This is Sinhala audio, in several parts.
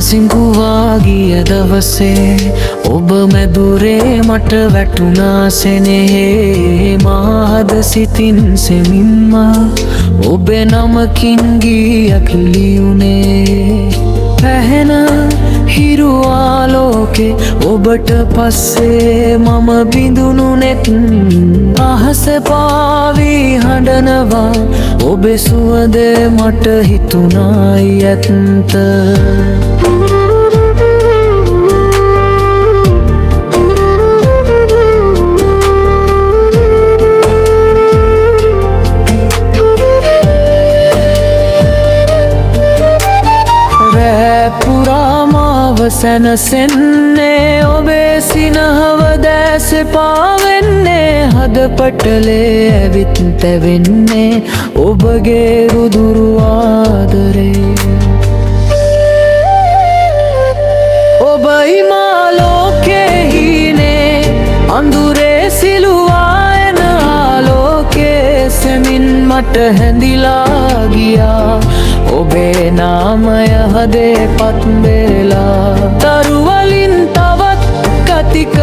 සිංකුවා ගිය දවසේ ඔබ මැදුරේ මට වැටුණා සෙනෙහේ මාහද සිතින් සෙමින්ම ඔබේ නමකින් ගීයක් ලියුනේ පැහැෙන හිරු ආලෝකේ ඔබට පස්සේ මම බිඳුණු නෙත් අහස පාවී හඬනවා ඔබේ සුවඳ මට හිතුණායි ඇත්ත සැනසෙන්නේ ඔබේ සිනහව දැස පාවෙන්නේ හද පටලේ ඇවිත් තැවෙන්නේ ඔබගේ රුදුරු ආදරේ ඔබයි මා ලෝකේ හීනේ අඳුරේ සිලුවා එන ආලෝකේ සෙමින් මට හැඳිලා ගියා ඔබේ නාමය හදේ පත් වෙලා තරුවලින් තවත් කතික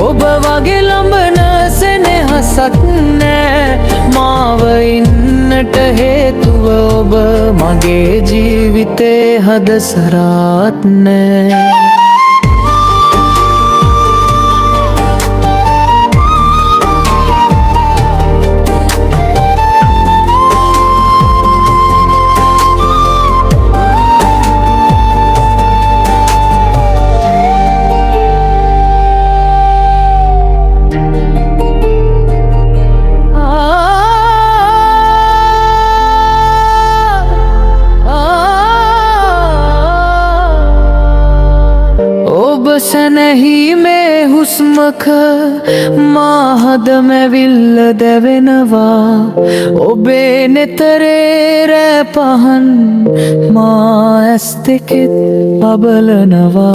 ඔබ වගේ ලඹන සෙනෙහසක් නෑ මාව ඉන්නට හේතුව ඔබ මගේ ජීවිතේ හද සරත් නෑ සැනහීමේ හුස්මක මාහද මැවිල්ල දැවෙනවා ඔබේ නෙතරේ රෑ පහන් මා ඇස් දෙකෙත් බබලනවා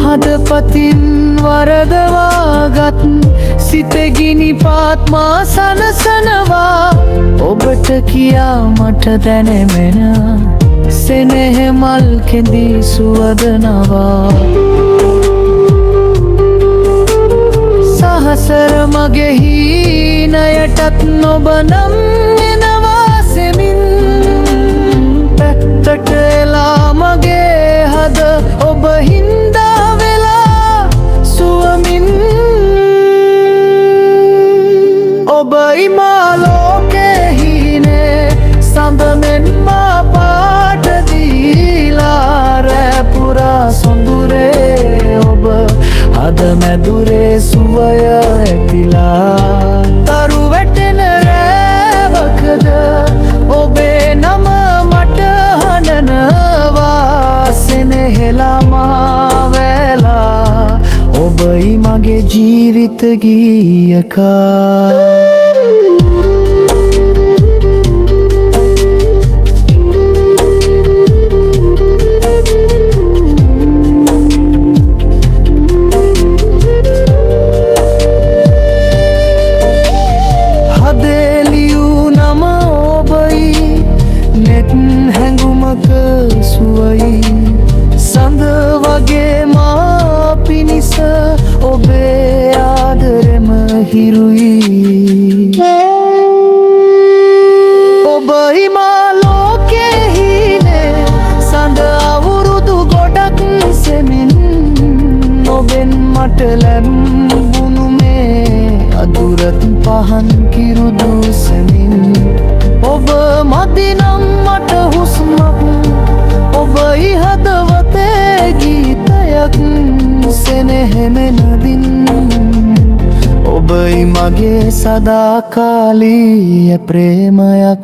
හදපතින් වරදවාගත් සිතගිනි පාත්මා සනසනවා ඔබට කියා මට දැනෙමෙන සෙනෙහ මල් කෙඳී සුවදනවා සහසර මගේ හීනයටත් නොබ නම් එනවා සෙමින් පැත්තට එලා මගේ හද ඔබ හින්දා වෙලා සුවමින් ඔබයි මා ලෝකේ හීනේ සඳමෙන් මා සොඳුරේ ඔබ හද මැදුරේ සුවය ඇතිලා තරු වැටෙන රෑවකද ඔබේ නම මට හඬනවා සෙනෙහෙලා මා වෙලා ඔබයි මගේ ජීවිත ගීයකා සඳ වගේ මා පිණිස ඔබේ ආදරෙම හිරුයි ඔබයි මා ලෝකේ හීනේ සඳ අවුරුදු ගොඩක් සෙමින් ඔබෙන් මට ලැබුණු මේ අදුරත් පහන් කිරුදු සෙමින් ඔබ මදිනම් මට හුස්මක් ඔබයි හදවතේ ගීතයක් සෙනෙහෙමෙනදින් ඔබයි මගේ සදාකාලීය ප්‍රේමයක්